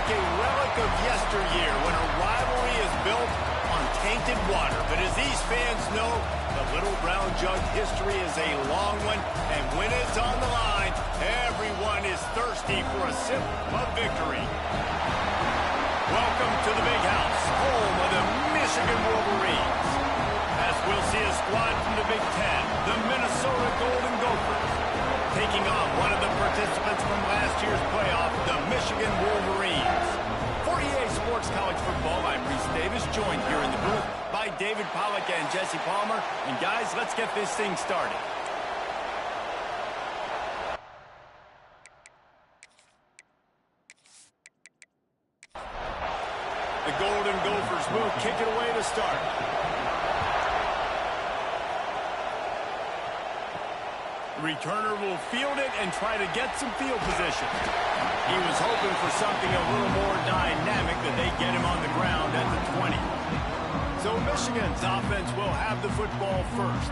like a relic of yesteryear when a rivalry is built on tainted water. But as these fans know, the Little Brown Jug history is a long one, and when it's on the line, everyone is thirsty for a sip of victory. Welcome to the Big House, home of the Michigan Wolverines. As we'll see a squad from the Big Ten, the Minnesota Golden Gophers, taking on one of the participants from last year's playoff, the Michigan Wolverines. For EA Sports College Football, I'm Reese Davis, joined here in the booth by David Pollack and Jesse Palmer. And guys, let's get this thing started. The Golden Gophers will kick it away to start. The returner will field it and try to get some field position. He was hoping for something a little more dynamic, that they get him on the ground at the 20. So Michigan's offense will have the football first.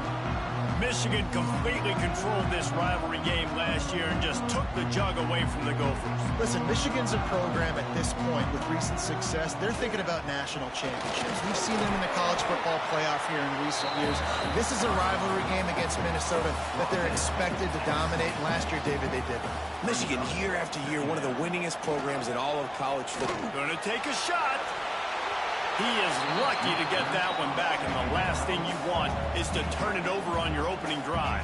Michigan completely controlled this rivalry game last year and just took the jug away from the Gophers. Listen, Michigan's a program at this point with recent success. They're thinking about national championships. We've seen them in the college football playoff here in recent years. This is a rivalry game against Minnesota that they're expected to dominate. And last year, David, they did. Michigan, year after year, one of the winningest programs in all of college football. Gonna take a shot. He is lucky to get that one back, and the last thing you want is to turn it over on your opening drive.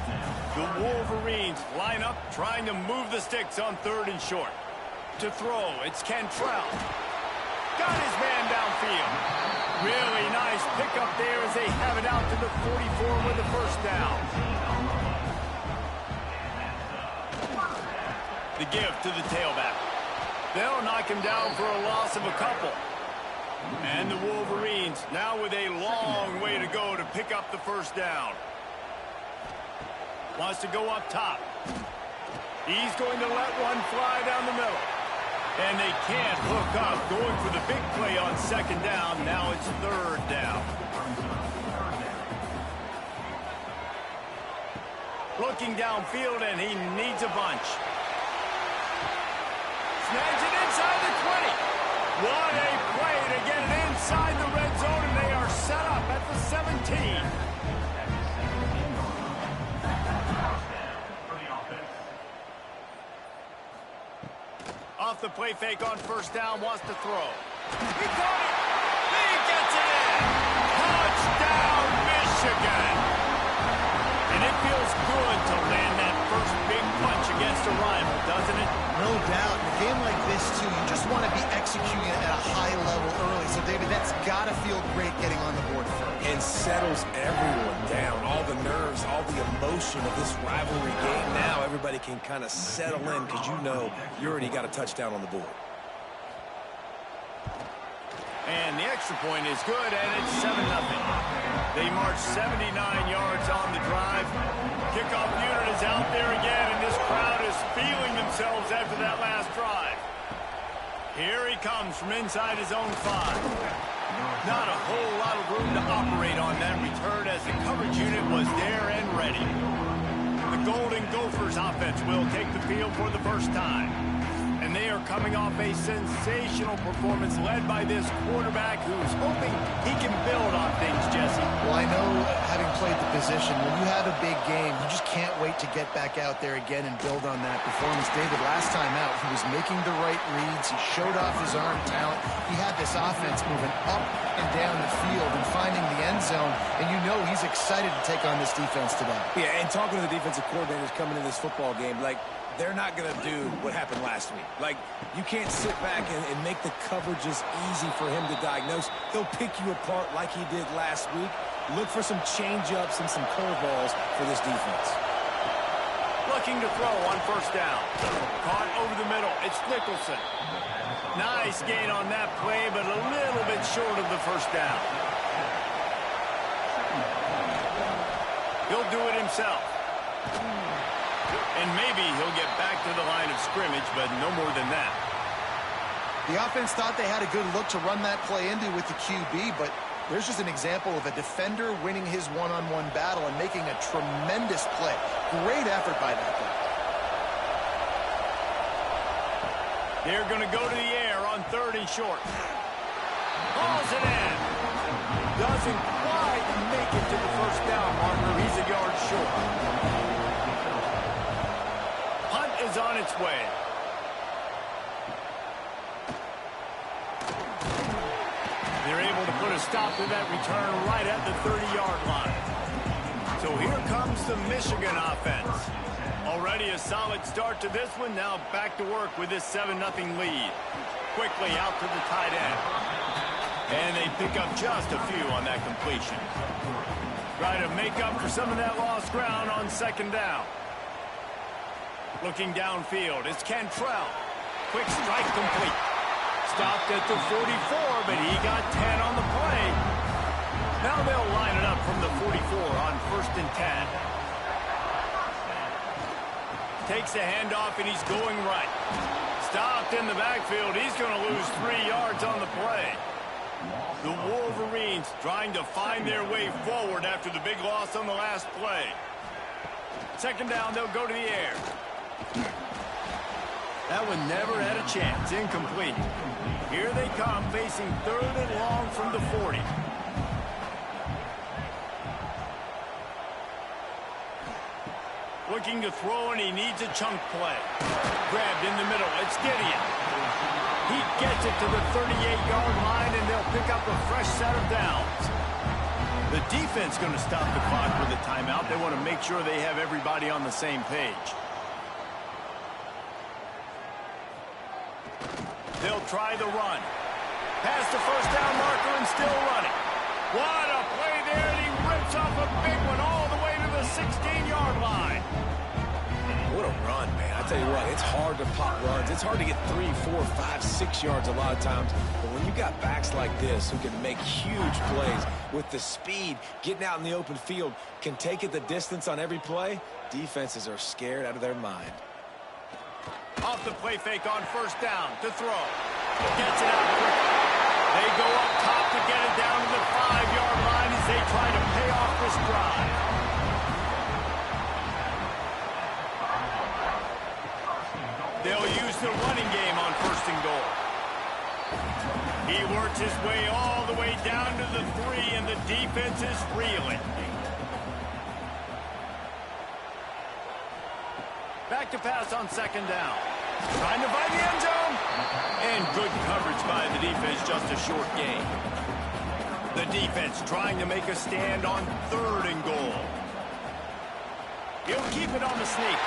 The Wolverines line up, trying to move the sticks on 3rd and short. To throw, it's Cantrell. Got his man downfield. Really nice pickup there as they have it out to the 44 with the first down. The give to the tailback. They'll knock him down for a loss of a couple. And the Wolverines now with a long way to go to pick up the first down. Wants to go up top. He's going to let one fly down the middle. And they can't hook up, going for the big play on 2nd down. Now it's 3rd down. Looking downfield, and he needs a bunch. Snags it inside the 20. What a play to get it inside the red zone, and they are set up at the 17. Off the play fake on 1st down, wants to throw. He caught it! He gets it in! Touchdown, Michigan! And it feels good to land that first big punch against a rival, doesn't it? No doubt. In a game like this, too, you just want to be executing it at a high level early. So, David, that's got to feel great getting on the board first. And settles everyone down. All the nerves, all the emotion of this rivalry game. Now everybody can kind of settle in because you know you already got a touchdown on the board. And the extra point is good, and it's 7-0. They march 79 yards on the drive. Kickoff unit is out there again, and this crowd is feeling themselves after that last drive. Here he comes from inside his own 5. Not a whole lot of room to operate on that return as the coverage unit was there and ready. The Golden Gophers offense will take the field for the first time. And they are coming off a sensational performance led by this quarterback who's hoping he can build on things, Jesse. Well, I know, having played the position, when you have a big game, you just can't wait to get back out there again and build on that performance. David, last time out, he was making the right reads. He showed off his arm talent. He had this offense moving up and down the field and finding the end zone. And you know he's excited to take on this defense today. Yeah, and talking to the defensive coordinators coming in this football game, like, they're not going to do what happened last week. Like, you can't sit back and make the coverages easy for him to diagnose. He'll pick you apart like he did last week. Look for some change-ups and some curveballs for this defense. Looking to throw on 1st down. Caught over the middle. It's Nicholson. Nice gain on that play, but a little bit short of the 1st down. He'll do it himself. And maybe he'll get back to the line of scrimmage, but no more than that. The offense thought they had a good look to run that play into with the QB, but there's just an example of a defender winning his one-on-one battle and making a tremendous play. Great effort by that guy. They're going to go to the air on on 3rd and short. Hauls it in. Doesn't quite make it to the first down marker. He's a yard short. Punt is on its way. They're able to put a stop to that return right at the 30-yard line. So here comes the Michigan offense. Already a solid start to this one. Now back to work with this 7-0 lead. Quickly out to the tight end. And they pick up just a few on that completion. Try to make up for some of that lost ground on 2nd down. Looking downfield, it's Cantrell. Quick strike complete. Stopped at the 44, but he got 10 on the play. Now they'll line it up from the 44 on 1st and 10. Takes a handoff, and he's going right. Stopped in the backfield. He's going to lose 3 yards on the play. The Wolverines trying to find their way forward after the big loss on the last play. 2nd down, they'll go to the air. That one never had a chance. Incomplete. Here they come, facing 3rd and long from the 40. Looking to throw, and he needs a chunk play. Grabbed in the middle. It's Gideon. He gets it to the 38-yard line, and they'll pick up a fresh set of downs. The defense going to stop the clock with a timeout. They want to make sure they have everybody on the same page. They'll try the run. Past the first down marker and still running. What a play there, and he rips off a big one all the way to the 16-yard line. What a run, man. I tell you what, it's hard to pop runs. It's hard to get 3, 4, 5, 6 yards a lot of times. But when you got backs like this who can make huge plays with the speed, getting out in the open field, can take it the distance on every play, defenses are scared out of their mind. Off the play fake on 1st down to throw. Gets it out quickly. They go up top to get it down to the 5-yard line as they try to pay off this drive. They'll use the running game on 1st and goal. He works his way all the way down to the 3, and the defense is reeling. Back to pass on 2nd down. Trying to find the end zone. And good coverage by the defense, just a short gain. The defense trying to make a stand on 3rd and goal. He'll keep it on the sneak.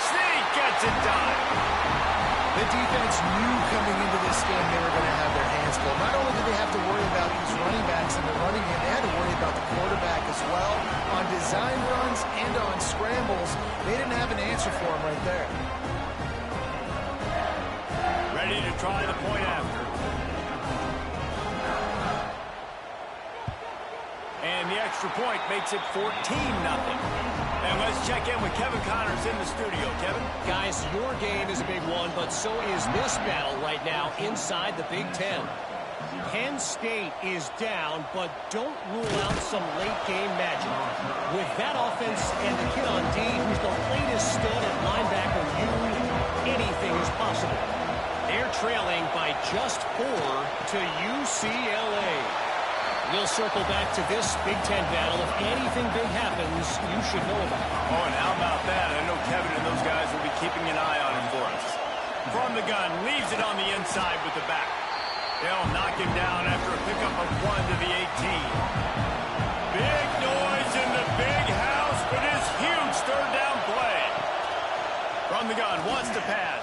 Sneak gets it done. The defense knew coming into this game they were going to have their hands full. Not only did they have to worry about these running backs in the running game, they had to worry about the quarterback as well. On design runs and on scrambles, they didn't have an answer for him right there. Ready to try the point after. And the extra point makes it 14-0. And let's check in with Kevin Connors in the studio. Kevin? Guys, your game is a big one, but so is this battle right now inside the Big Ten. Penn State is down, but don't rule out some late-game magic. With that offense and the kid on D, who's the latest stud at linebacker, anything is possible. They're trailing by just 4 to UCLA. We'll circle back to this Big Ten battle. If anything big happens, you should know about it. Oh, and how about that? I know Kevin and those guys will be keeping an eye on him for us. From the gun, leaves it on the inside with the back. They'll knock him down after a pickup of 1 to the 18. Big noise in the big house for this huge 3rd down play. From the gun, wants to pass.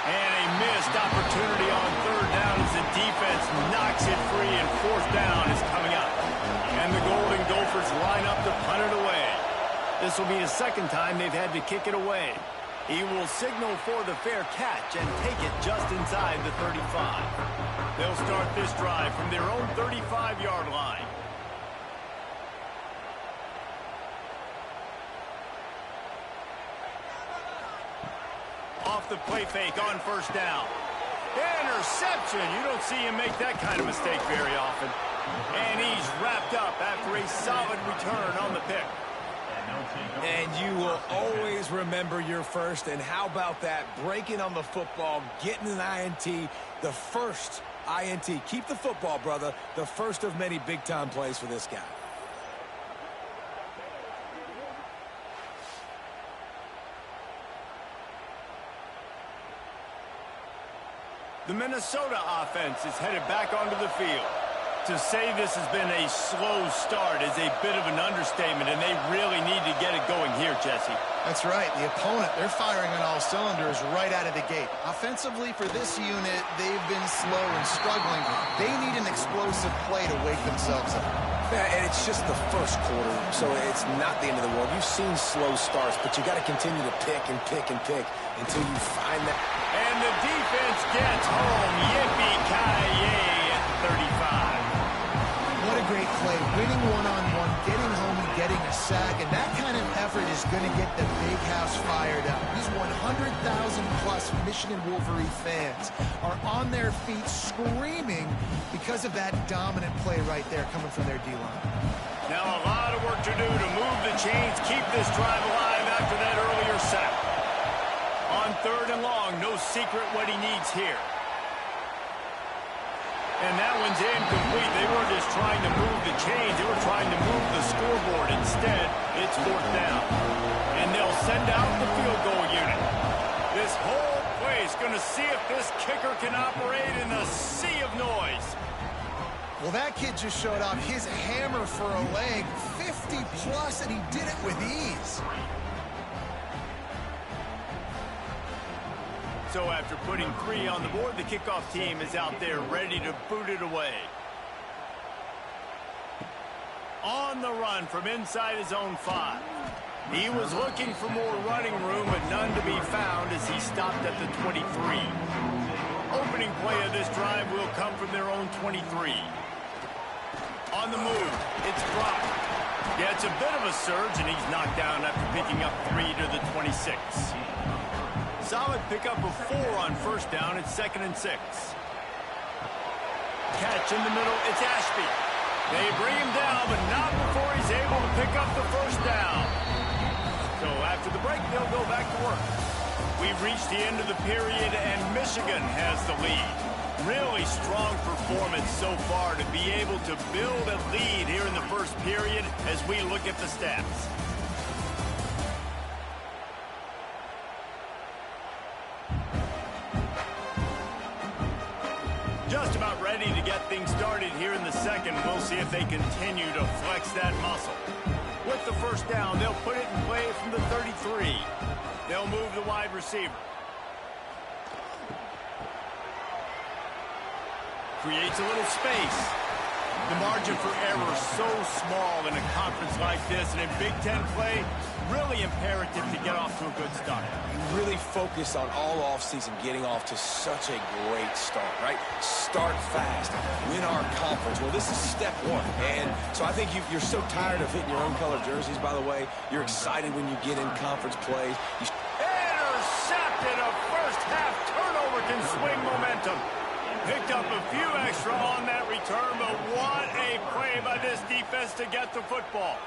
And a missed opportunity on 3rd down as the defense knocks it free, and 4th down is coming up. And the Golden Gophers line up to punt it away. This will be the 2nd time they've had to kick it away. He will signal for the fair catch and take it just inside the 35. They'll start this drive from their own 35-yard line. Off the play fake on 1st down. Interception. You don't see him make that kind of mistake very often. And he's wrapped up after a solid return on the pick. And you will always remember your first. And how about that? Breaking on the football, getting an INT, the first INT. Keep the football, brother. The first of many big-time plays for this guy. The Minnesota offense is headed back onto the field. To say this has been a slow start is a bit of an understatement, and they really need to get it going here, Jesse. That's right. The opponent, they're firing on all cylinders right out of the gate. Offensively, for this unit, they've been slow and struggling. They need an explosive play to wake themselves up. Yeah, and it's just the first quarter, so it's not the end of the world. You've seen slow starts, but you got to continue to pick and pick and pick until you find that. And the defense gets home. Yippee-ki-yay at 35. What a great play. Winning one-on-one, getting home and getting a sack, and that kind of effort is going to get the big house fired up. These 100,000-plus Michigan Wolverine fans are on their feet screaming because of that dominant play right there coming from their D-line. Now a lot of work to do to move the chains, keep this drive alive after that earlier sack. On 3rd and long, no secret what he needs here. And that one's incomplete. They weren't just trying to move the chains. They were trying to move the scoreboard. Instead, it's 4th down. And they'll send out the field goal unit. This whole place going to see if this kicker can operate in the sea of noise. Well, that kid just showed off his hammer for a leg, 50-plus, and he did it with ease. So after putting 3 on the board, the kickoff team is out there ready to boot it away. On the run from inside his own 5. He was looking for more running room, but none to be found as he stopped at the 23. Opening play of this drive will come from their own 23. On the move, it's Brock. Yeah, it's a bit of a surge, and he's knocked down after picking up 3 to the 26. Solid pickup of 4 on 1st down. It's 2nd and 6. Catch in the middle. It's Ashby. They bring him down, but not before he's able to pick up the 1st down. So after the break, they'll go back to work. We've reached the end of the period, and Michigan has the lead. Really strong performance so far to be able to build a lead here in the 1st period as we look at the stats. Just about ready to get things started here in the 2nd. We'll see if they continue to flex that muscle. With the 1st down, they'll put it in play from the 33. They'll move the wide receiver. Creates a little space. The margin for error is so small in a conference like this, and in Big Ten play, really imperative to get off to a good start. You really focus on all offseason getting off to such a great start, right? Start fast, win our conference. Well, this is step 1, and so I think you're so tired of hitting your own color jerseys, by the way. You're excited when you get in conference play. Intercepted. A first-half turnover can swing momentum. Picked up a few extra on that return, but what a play by this defense to get the football.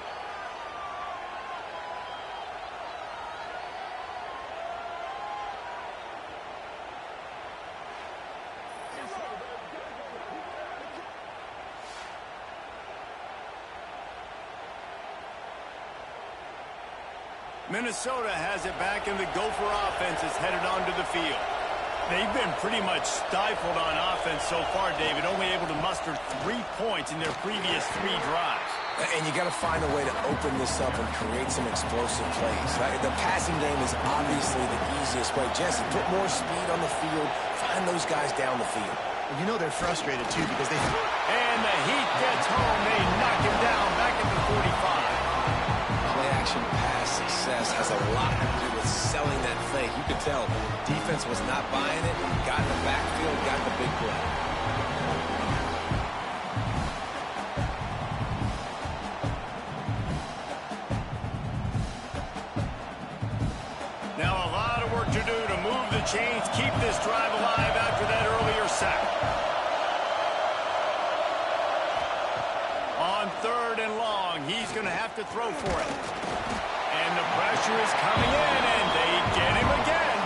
Minnesota has it back, and the Gopher offense is headed onto the field. They've been pretty much stifled on offense so far, David, only able to muster 3 points in their previous 3 drives. And you got to find a way to open this up and create some explosive plays. Right? The passing game is obviously the easiest way. Jesse, put more speed on the field. Find those guys down the field. You know they're frustrated, too, because they... And the heat gets home. They knock him down back at the 45. Play-action pass success has a lot to do with selling that fake. You could tell defense was not buying it. Got in the backfield, got the big play. Now a lot of work to do to move the chains, keep this drive alive after that earlier sack. On 3rd and long, he's going to have to throw for it. And the pressure is coming in, and they get him again.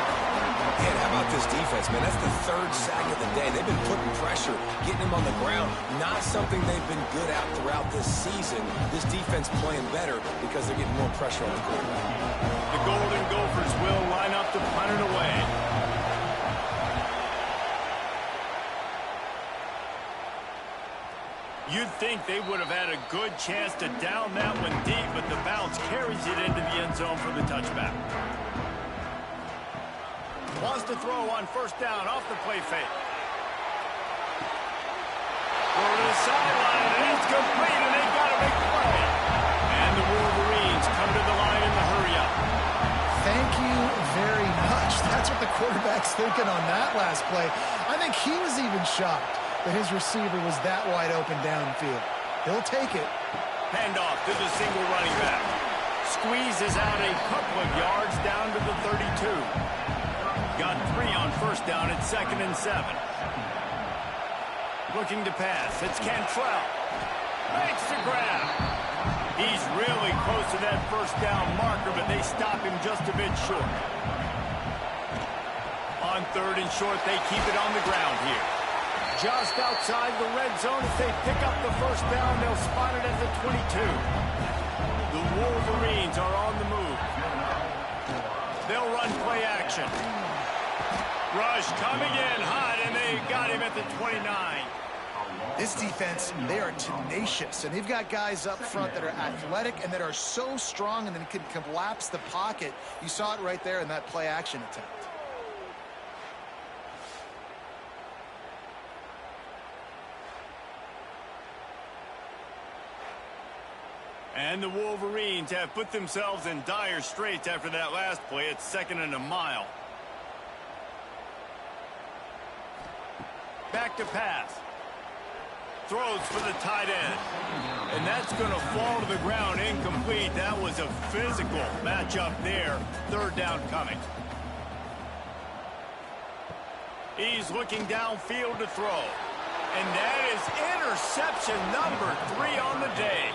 And how about this defense, man? That's the third sack of the day. They've been putting pressure, getting him on the ground. Not something they've been good at throughout this season. This defense playing better because they're getting more pressure on the quarterback. The Golden Gophers will line up to punt it away. You'd think they would have had a good chance to down that one deep, but the bounce carries it into the end zone for the touchback. Wants to throw on first down off the play fake. Over to the sideline, and it's complete, and they've got a big play. And the Wolverines come to the line in the hurry-up. Thank you very much. That's what the quarterback's thinking on that last play. I think he was even shocked that his receiver was that wide open downfield. He'll take it. Handoff to the single running back. Squeezes out a couple of yards down to the 32. Got 3 on first down at 2nd and 7. Looking to pass. It's Cantrell. Makes the grab. He's really close to that first down marker, but they stop him just a bit short. On 3rd and short, they keep it on the ground here. Just outside the red zone, if they pick up the first down, they'll spot it at the 22. The Wolverines are on the move. They'll run play action. Rush coming in hot, and they got him at the 29. This defense, they are tenacious, and they've got guys up front that are athletic and that are so strong and then can collapse the pocket. You saw it right there in that play action attempt. And the Wolverines have put themselves in dire straits after that last play. It's 2nd and a mile. Back to pass. Throws for the tight end. And that's going to fall to the ground incomplete. That was a physical matchup there. 3rd down coming. He's looking downfield to throw. And that is interception number 3 on the day.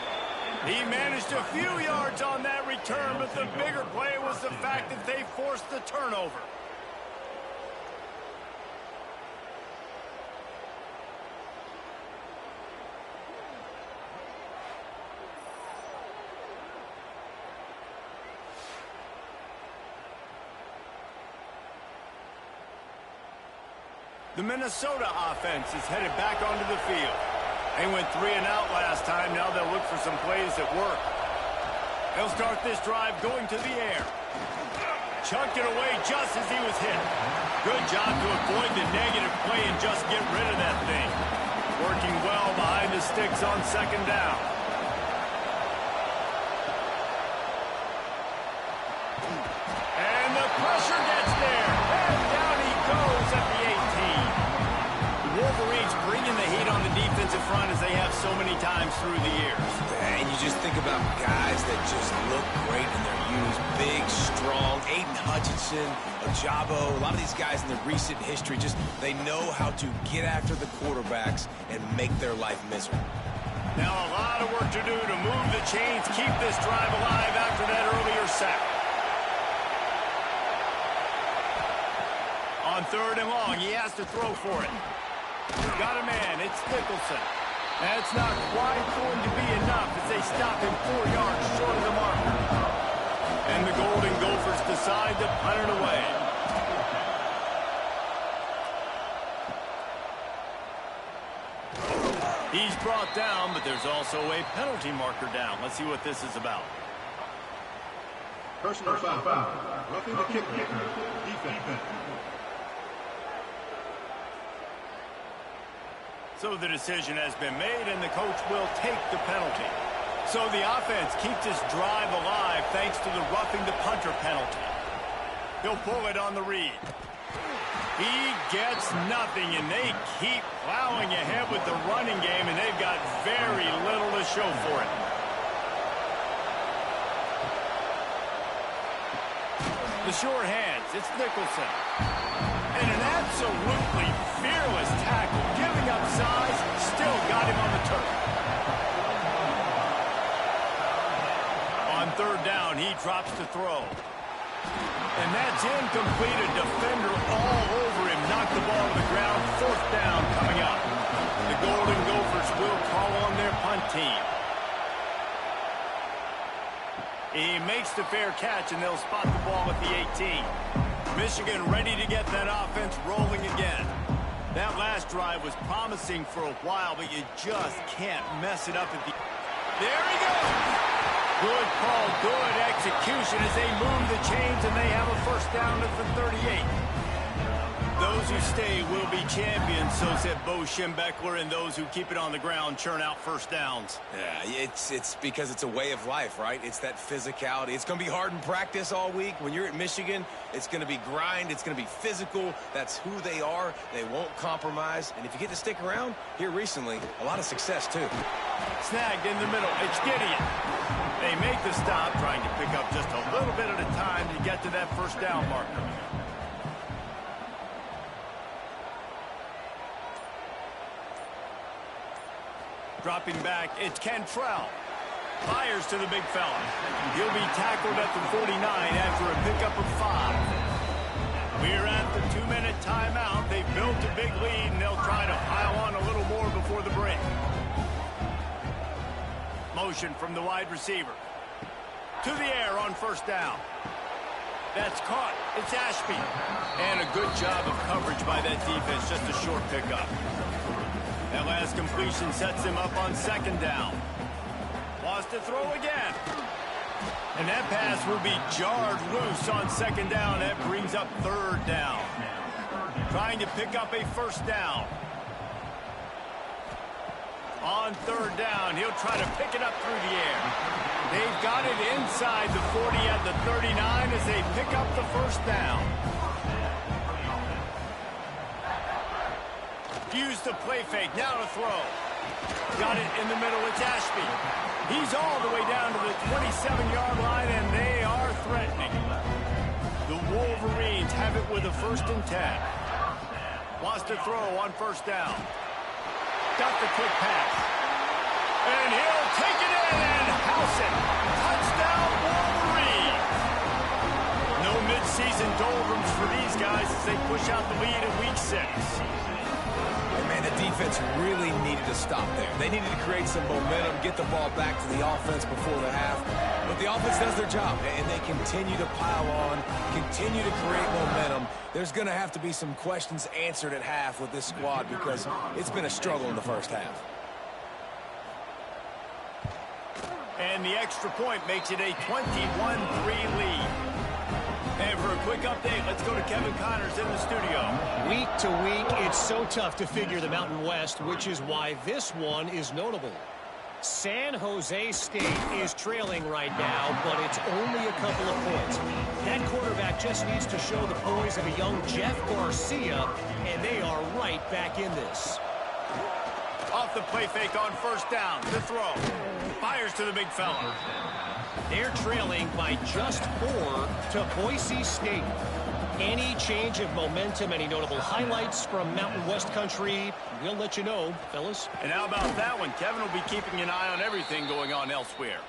He managed a few yards on that return, but the bigger play was the fact that they forced the turnover. The Minnesota offense is headed back onto the field. They went 3 and out last time. Now they'll look for some plays that work. They'll start this drive going to the air. Chucked it away just as he was hit. Good job to avoid the negative play and just get rid of that thing. Working well behind the sticks on 2nd down. And the pressure gets there. And down he goes at the 18. The Wolverines bringing the heat on the defensive front as they have so many times through the years. And you just think about guys that just look great in their youth. Big, strong, Aiden Hutchinson, Ajabo, a lot of these guys in the recent history, just they know how to get after the quarterbacks and make their life miserable. Now a lot of work to do to move the chains, keep this drive alive after that earlier sack. On 3rd and long, he has to throw for it. Got a man, it's Nicholson. That's not quite going to be enough as they stop him 4 yards short of the marker. And the Golden Gophers decide to punt it away. He's brought down, but there's also a penalty marker down. Let's see what this is about. Personal foul. Roughing the kicker. Defense. So the decision has been made, and the coach will take the penalty. So the offense keeps this drive alive thanks to the roughing the punter penalty. He'll pull it on the read. He gets nothing, and they keep plowing ahead with the running game, and they've got very little to show for it. The short hands, it's Nicholson. And an absolutely fearless tackle, giving up size, still got him on the turf. On 3rd down, and he drops to throw. And that's incomplete. A defender all over him. Knocked the ball to the ground. 4th down coming up. The Golden Gophers will call on their punt team. He makes the fair catch, and they'll spot the ball at the 18. Michigan ready to get that offense rolling again. That last drive was promising for a while, but you just can't mess it up at the... There he goes! Good call, good execution as they move the chains, and they have a 1st down at the 38. Those who stay will be champions, so said Bo Schembechler, and those who keep it on the ground churn out 1st downs. Yeah, it's because it's a way of life, right? It's that physicality. It's going to be hard in practice all week. When you're at Michigan, it's going to be grind. It's going to be physical. That's who they are. They won't compromise. And if you get to stick around, here recently, a lot of success, too. Snagged in the middle. It's Gideon. They make the stop, trying to pick up just a little bit at a time to get to that 1st down marker. Dropping back, it's Cantrell. Fires to the big fella. He'll be tackled at the 49 after a pickup of 5. We're at the 2-minute timeout. They've built a big lead, and they'll try to pile on a little more before the break. Motion from the wide receiver. To the air on 1st down. That's caught. It's Ashby. And a good job of coverage by that defense. Just a short pickup. That last completion sets him up on 2nd down. Wants to throw again. And that pass will be jarred loose on 2nd down. That brings up 3rd down. Trying to pick up a 1st down. On 3rd down, he'll try to pick it up through the air. They've got it inside the 40 at the 39 as they pick up the 1st down. Use the play fake, now to throw. Got it in the middle, it's Ashby. He's all the way down to the 27-yard line, and they are threatening. The Wolverines have it with a 1st and 10. Wants to throw on 1st down. Got the quick pass. And he'll take it in and house it. Touchdown, Wolverines. No midseason doldrums for these guys as they push out the lead in week 6. Man, the defense really needed to stop there. They needed to create some momentum, get the ball back to the offense before the half. But the offense does their job, and they continue to pile on, continue to create momentum. There's going to have to be some questions answered at half with this squad because it's been a struggle in the 1st half. And the extra point makes it a 21-3 lead. And for a quick update, let's go to Kevin Connors in the studio. Week to week, it's so tough to figure the Mountain West, which is why this one is notable. San Jose State is trailing right now, but it's only a couple of points. That quarterback just needs to show the poise of a young Jeff Garcia, and they are right back in this. Off the play fake on 1st down. The throw. Fires to the big fella. They're trailing by just 4 to Boise State. Any change of momentum, any notable highlights from Mountain West country, we'll let you know, fellas. And how about that one? Kevin will be keeping an eye on everything going on elsewhere.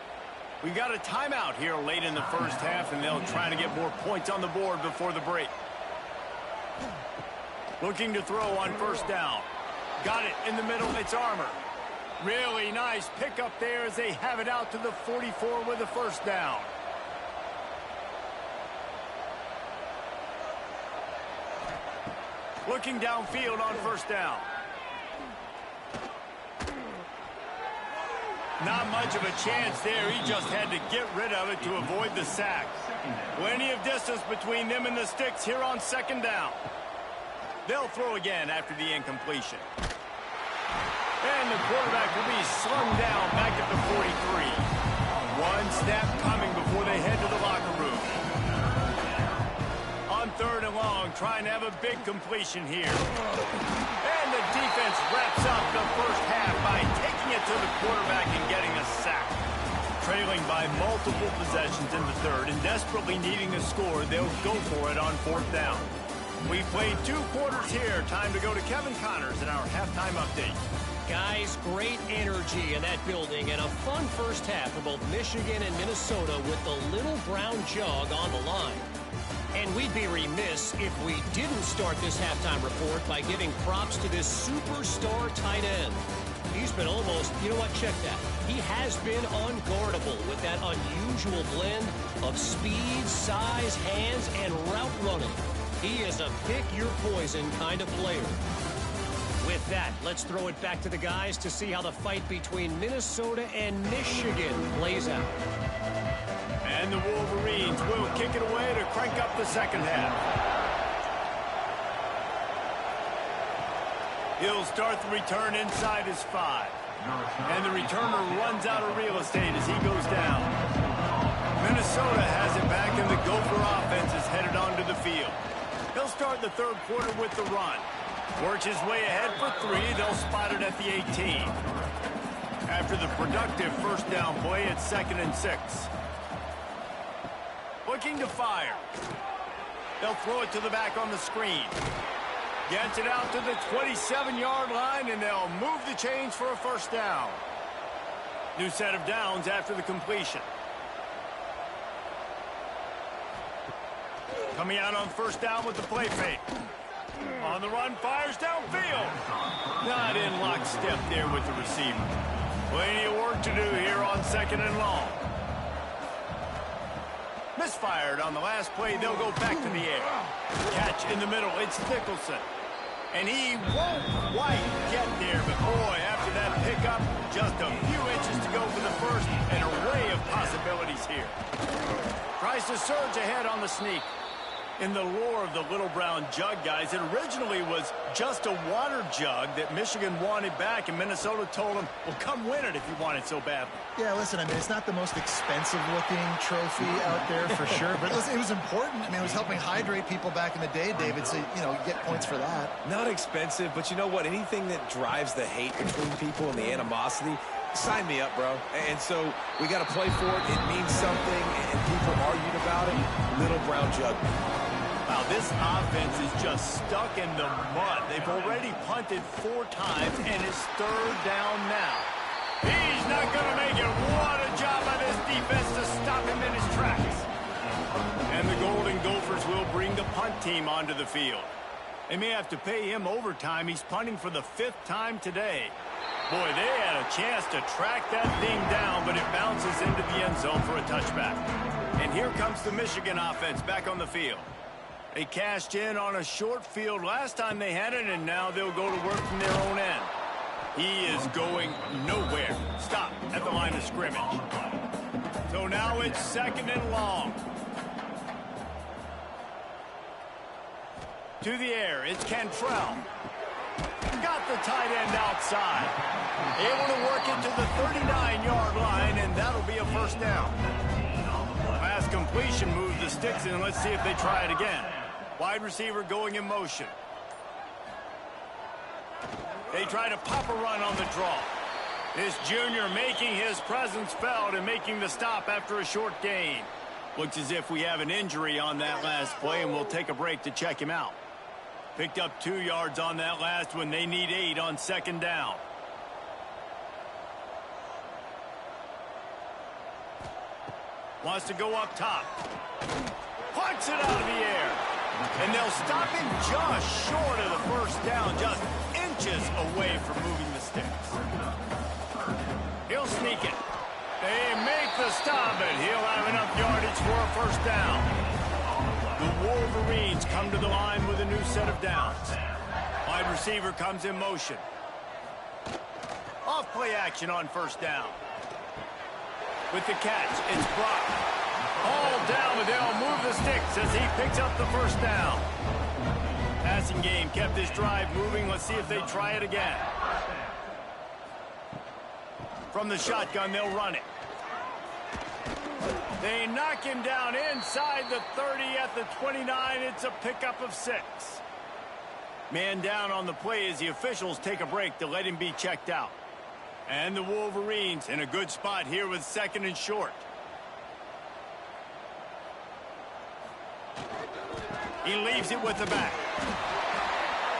We've got a timeout here late in the 1st half, and they'll try to get more points on the board before the break. Looking to throw on 1st down. Got it in the middle. It's Armour. Really nice pickup there as they have it out to the 44 with a 1st down. Looking downfield on 1st down. Not much of a chance there. He just had to get rid of it to avoid the sack. Plenty of distance between them and the sticks here on 2nd down. They'll throw again after the incompletion. And the quarterback will be slung down back at the 43. One snap coming before they head to the locker room. On 3rd and long, trying to have a big completion here. And the defense wraps up the 1st half by taking it to the quarterback and getting a sack. Trailing by multiple possessions in the 3rd and desperately needing a score, they'll go for it on 4th down. We played 2 quarters here. Time to go to Kevin Connors in our halftime update. Guys, great energy in that building and a fun first half for both Michigan and Minnesota with the little brown jug on the line. And we'd be remiss if we didn't start this halftime report by giving props to this superstar tight end. He's been almost, you know what, check that. He has been unguardable with that unusual blend of speed, size, hands, and route running. He is a pick-your-poison kind of player. With that, let's throw it back to the guys to see how the fight between Minnesota and Michigan plays out. And the Wolverines will kick it away to crank up the second half. He'll start the return inside his 5. And the returner runs out of real estate as he goes down. Minnesota has it back, and the Gopher offense is headed onto the field. He'll start the third quarter with the run. Works his way ahead for 3. They'll spot it at the 18. After the productive first down play, it's 2nd and 6. Looking to fire. They'll throw it to the back on the screen. Gets it out to the 27-yard line, and they'll move the chains for a first down. New set of downs after the completion. Coming out on first down with the play fake. On the run, fires downfield. Not in lockstep there with the receiver. Plenty of work to do here on 2nd and long. Misfired on the last play. They'll go back to the air. Catch in the middle. It's Nicholson. And he won't quite get there, but boy, after that pickup, just a few inches to go for the first. An array of possibilities here. Tries to surge ahead on the sneak. In the lore of the little brown jug, guys, it originally was just a water jug that Michigan wanted back, and Minnesota told them, well, come win it if you want it so badly. Yeah, listen, I mean, it's not the most expensive-looking trophy out there for sure, but listen, it was important. I mean, it was helping hydrate people back in the day, David, so, you know, you get points for that. Not expensive, but you know what? Anything that drives the hate between people and the animosity, sign me up, bro. And so we got to play for it. It means something, and people argued about it. Little brown jug. Wow, this offense is just stuck in the mud. They've already punted 4 times, and it's 3rd down now. He's not going to make it. What a job by this defense to stop him in his tracks. And the Golden Gophers will bring the punt team onto the field. They may have to pay him overtime. He's punting for the 5th time today. Boy, they had a chance to track that thing down, but it bounces into the end zone for a touchback. And here comes the Michigan offense back on the field. They cashed in on a short field last time they had it, and now they'll go to work from their own end. He is going nowhere. Stop at the line of scrimmage. So now it's 2nd and long. To the air, it's Cantrell. Got the tight end outside. Able to work it to the 39-yard line, and that'll be a first down. Last completion moved the sticks in. Let's see if they try it again. Wide receiver going in motion. They try to pop a run on the draw. This junior making his presence felt and making the stop after a short gain. Looks as if we have an injury on that last play, and we'll take a break to check him out. Picked up 2 yards on that last one. They need 8 on 2nd down. Wants to go up top. Punts it out of the air. And they'll stop him just short of the first down, just inches away from moving the sticks. He'll sneak it. They make the stop, and he'll have enough yardage for a first down. The Wolverines come to the line with a new set of downs. Wide receiver comes in motion. Off play action on first down. With the catch, it's blocked. All down, but they'll move the sticks as he picks up the first down. Passing game kept this drive moving. Let's see if they try it again. From the shotgun, they'll run it. They knock him down inside the 30 at the 29. It's a pickup of 6. Man down on the play as the officials take a break to let him be checked out. And the Wolverines in a good spot here with 2nd and short. He leaves it with the back.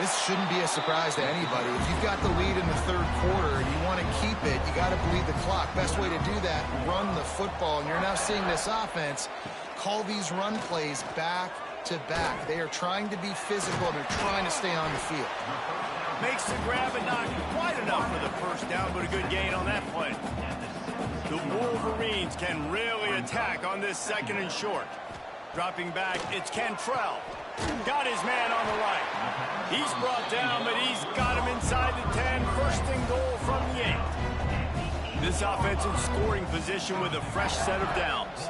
This shouldn't be a surprise to anybody. If you've got the lead in the third quarter and you want to keep it, you got to bleed the clock. Best way to do that, run the football. And you're now seeing this offense call these run plays back to back. They are trying to be physical, and they're trying to stay on the field. Makes the grab and not quite enough for the first down, but a good gain on that play. The Wolverines can really attack on this second and short. Dropping back, it's Cantrell. Got his man on the right. He's brought down, but he's got him inside the 10. First and goal from the 8. This offense in scoring position with a fresh set of downs.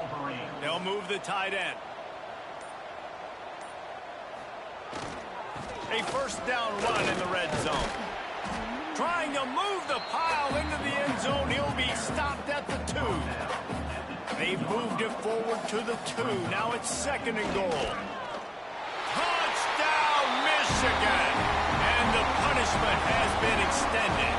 They'll move the tight end. A first down run in the red zone. Trying to move the pile into the end zone. He'll be stopped at the 2. They've moved it forward to the 2. Now it's second and goal. Touchdown, Michigan! And the punishment has been extended.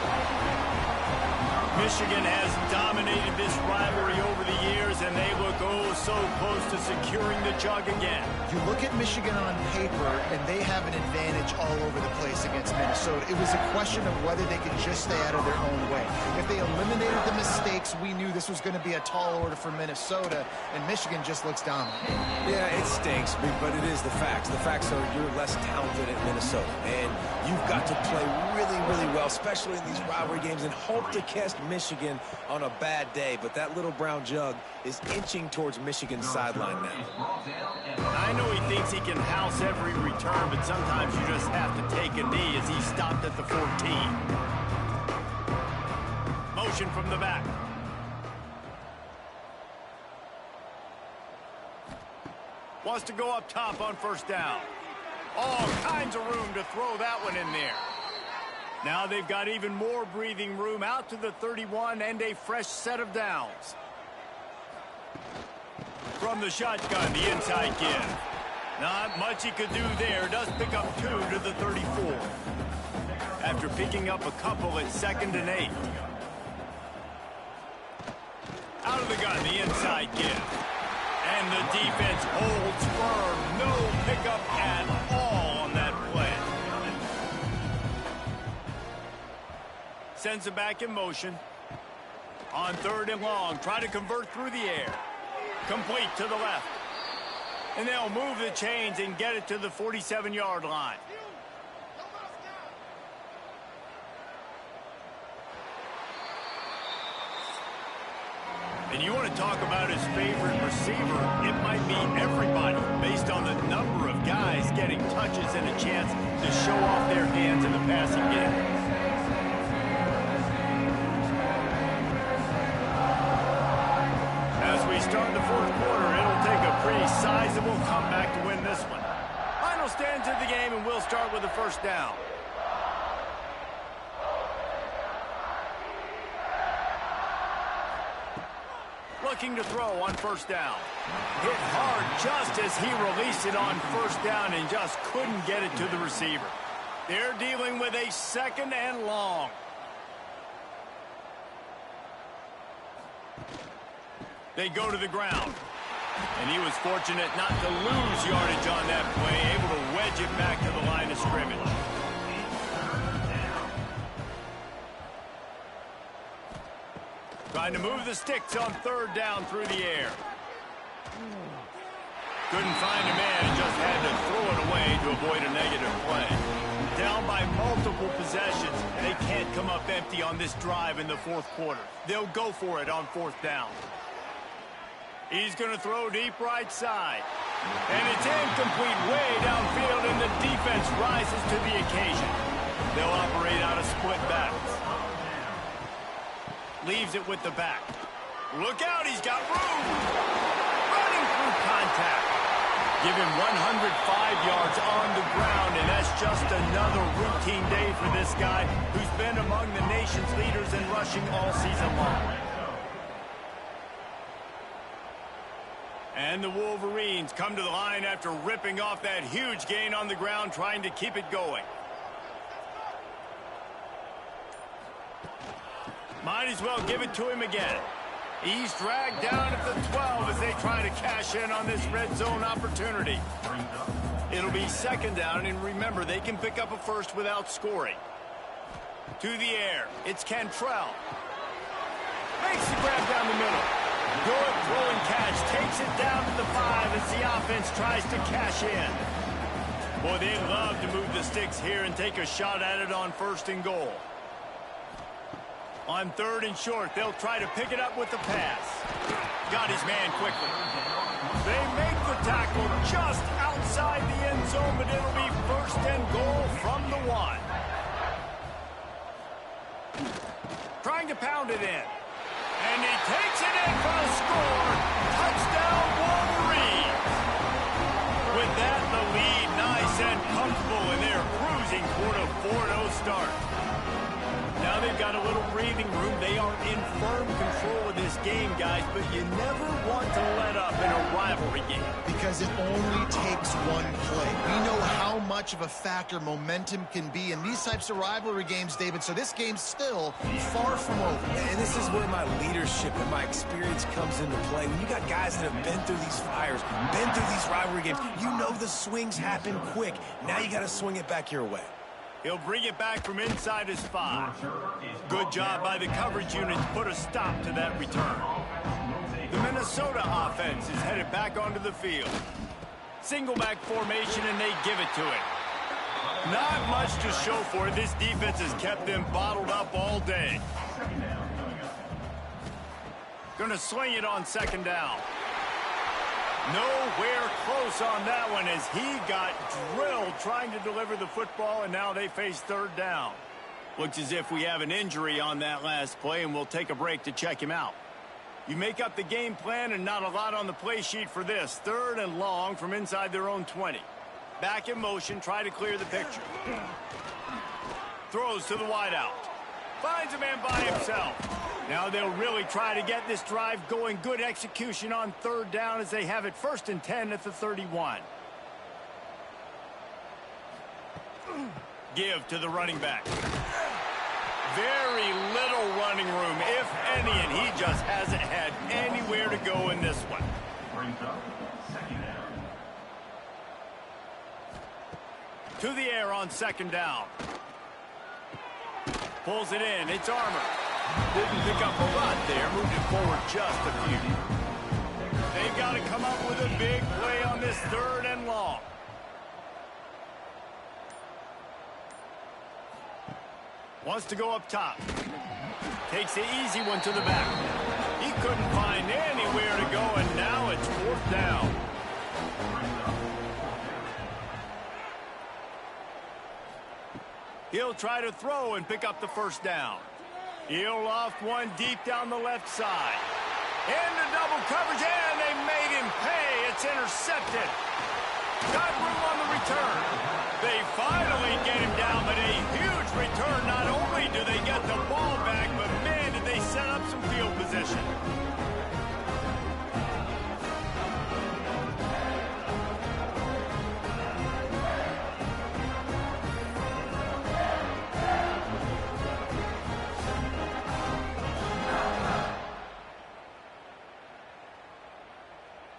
Michigan has dominated this rivalry over the years, and they look oh so close to securing the jug again. You look at Michigan on paper, and they have an advantage all over the place against Minnesota. It was a question of whether they could just stay out of their own way. If they eliminated the mistakes, we knew this was going to be a tall order for Minnesota, and Michigan just looks dominant. Yeah, it stinks, but it is the facts. The facts are you're less talented at Minnesota, and you've got to play really, really well, especially in these rivalry games, and hope to cast Michigan on a bad day. But that little brown jug is inching towards Michigan's sideline now. I know he thinks he can house every return, but sometimes you just have to take a knee as he stopped at the 14. Motion from the back. Wants to go up top on first down. All kinds of room to throw that one in there. Now they've got even more breathing room out to the 31 and a fresh set of downs. From the shotgun, the inside give. Not much he could do there. Does pick up 2 to the 34. After picking up a couple at second and 8. Out of the gun, the inside give. And the defense holds firm. No pickup at all on that play. Sends it back in motion. On third and long, try to convert through the air. Complete to the left. And they'll move the chains and get it to the 47-yard line. And you want to talk about his favorite receiver, it might be everybody based on the number of guys getting touches and a chance to show off their hands in the passing game. As we start the fourth quarter, it'll take a pretty sizable comeback to win this one. Final stands of the game, and we'll start with the first down. Looking to throw on first down. Hit hard just as he released it on first down and just couldn't get it to the receiver. They're dealing with a second and long. They go to the ground. And he was fortunate not to lose yardage on that play, able to wedge it back to the line of scrimmage. Trying to move the sticks on third down through the air. Couldn't find a man and just had to throw it away to avoid a negative play. Down by multiple possessions. They can't come up empty on this drive in the fourth quarter. They'll go for it on fourth down. He's going to throw deep right side. And it's incomplete way downfield, and the defense rises to the occasion. They'll operate out of split backs. Leaves it with the back. Look out, he's got room. Running through contact. Give him 105 yards on the ground, and that's just another routine day for this guy who's been among the nation's leaders in rushing all season long. And the Wolverines come to the line after ripping off that huge gain on the ground, trying to keep it going. Might as well give it to him again. He's dragged down at the 12 as they try to cash in on this red zone opportunity. It'll be second down, and remember, they can pick up a first without scoring. To the air, it's Cantrell. Makes the grab down the middle. Good throw and catch. Takes it down to the 5 as the offense tries to cash in. Boy, they love to move the sticks here and take a shot at it on 1st and goal. On 3rd and short, they'll try to pick it up with the pass. Got his man quickly. They make the tackle just outside the end zone, but it'll be 1st and goal from the 1. Trying to pound it in. And he takes it in for a score. Touchdown, Wolverines. With that, the lead nice and comfortable, and they're cruising toward a 4-0 start. Now they've got a little breathing room. They are in firm control of this game, guys, but you never want to let up in a rivalry game. Because it only takes one play. We know how much of a factor momentum can be in these types of rivalry games, David, so this game's still far from over. And this is where my leadership and my experience comes into play. When you got guys that have been through these fires, been through these rivalry games, you know the swings happen quick. Now you got to swing it back your way. He'll bring it back from inside his 5. Good job by the coverage unit to put a stop to that return. The Minnesota offense is headed back onto the field. Single back formation, and they give it to it. Not much to show for it. This defense has kept them bottled up all day. Going to swing it on 2nd down. Nowhere close on that one as he got drilled trying to deliver the football, and now they face 3rd down. Looks as if we have an injury on that last play, and we'll take a break to check him out. You make up the game plan, and not a lot on the play sheet for this. 3rd and long from inside their own 20. Back in motion, try to clear the picture. Throws to the wideout. Finds a man by himself. Now they'll really try to get this drive going. Good execution on 3rd down as they have it 1st and 10 at the 31. Give to the running back. Very little running room, if any, and he just hasn't had anywhere to go in this one. To the air on 2nd down. Pulls it in. It's Armour. Didn't pick up a lot there. Moved it forward just a few. They've got to come up with a big play on this 3rd and long. Wants to go up top. Takes the easy one to the back. He couldn't find anywhere to go, and now it's 4th down. He'll try to throw and pick up the 1st down. He'll loft one deep down the left side. Into double coverage, and they made him pay. It's intercepted. Got room on the return. They finally get him down, but a huge return. Not only do they get the ball back, but man, did they set up some field position.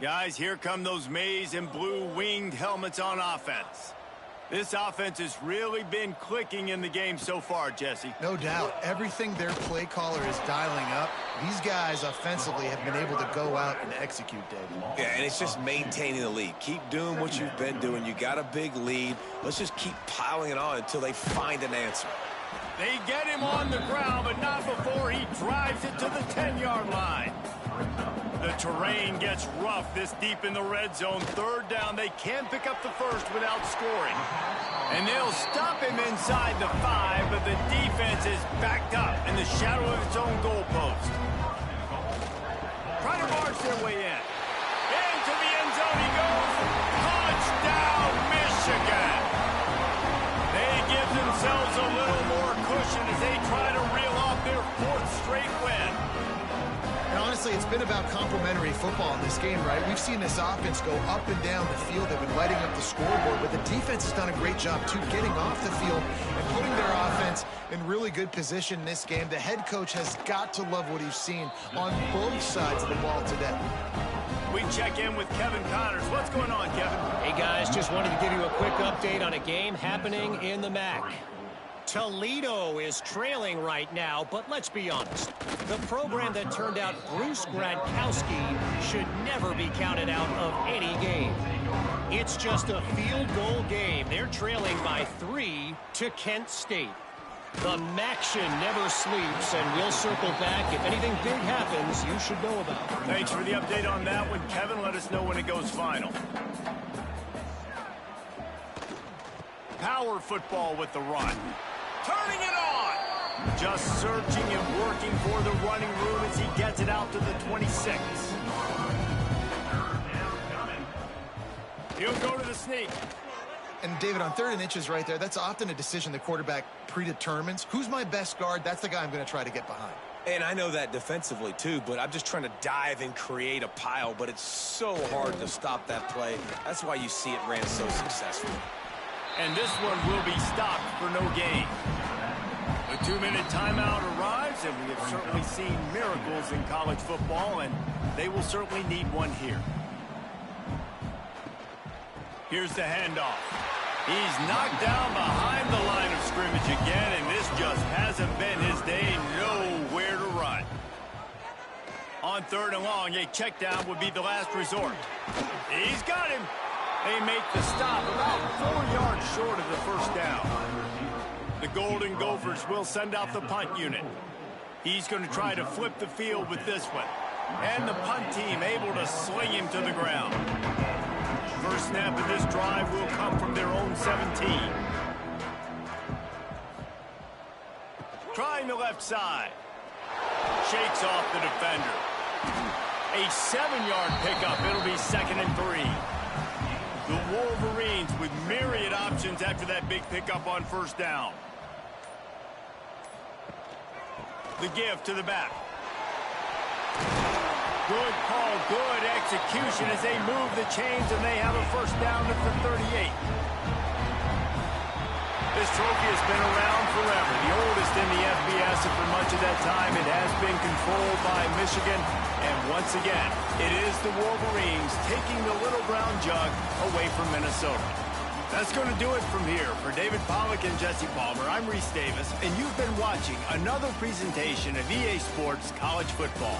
Guys, here come those maize and blue winged helmets on offense. This offense has really been clicking in the game so far, Jesse. No doubt. Everything their play caller is dialing up, these guys offensively have been able to go out and execute, David. Yeah, and it's just maintaining the lead. Keep doing what you've been doing. You got a big lead. Let's just keep piling it on until they find an answer. They get him on the ground, but not before he drives it to the 10-yard line. The terrain gets rough this deep in the red zone. 3rd down, they can't pick up the first without scoring. And they'll stop him inside the 5, but the defense is backed up in the shadow of its own goalpost. Try to march their way in. Into the end zone he goes. Touchdown, Michigan. They give themselves a little more cushion as they try to reel off their 4th straight win. And honestly, it's been about complementary football in this game, right? We've seen this offense go up and down the field. They've been lighting up the scoreboard, but the defense has done a great job, too, getting off the field and putting their offense in really good position in this game. The head coach has got to love what he's seen on both sides of the ball today. We check in with Kevin Connors. What's going on, Kevin? Hey, guys, just wanted to give you a quick update on a game happening in the MAC. Toledo is trailing right now, but let's be honest. The program that turned out Bruce Gradkowski should never be counted out of any game. It's just a field goal game. They're trailing by 3 to Kent State. The Maction never sleeps, and we'll circle back. If anything big happens, you should know about it. Thanks for the update on that one, Kevin. Let us know when it goes final. Power football with the run. Turning it on. Just searching and working for the running room as he gets it out to the 26. He'll go to the sneak. And David, on 3rd and inches right there, that's often a decision the quarterback predetermines. Who's my best guard? That's the guy I'm going to try to get behind. And I know that defensively, too, but I'm just trying to dive and create a pile, but it's so hard to stop that play. That's why you see it ran so successfully. And this one will be stopped for no gain. The 2-minute timeout arrives, and we have certainly seen miracles in college football, and they will certainly need one here. Here's the handoff. He's knocked down behind the line of scrimmage again, and this just hasn't been his day. Nowhere to run. On 3rd and long, a check down would be the last resort. He's got him. They make the stop about 4 yards short of the first down. The Golden Gophers will send out the punt unit. He's going to try to flip the field with this one. And the punt team able to sling him to the ground. First snap of this drive will come from their own 17. Trying the left side. Shakes off the defender. A 7-yard pickup. It'll be 2nd and 3. The Wolverines with myriad options after that big pickup on first down. The give to the back. Good call, good execution as they move the chains and they have a first down at the 38. This trophy has been around forever, the oldest in the FBS, and for much of that time it has been controlled by Michigan. And once again, it is the Wolverines taking the little brown jug away from Minnesota. That's going to do it from here. For David Pollack and Jesse Palmer, I'm Reese Davis, and you've been watching another presentation of EA Sports College Football.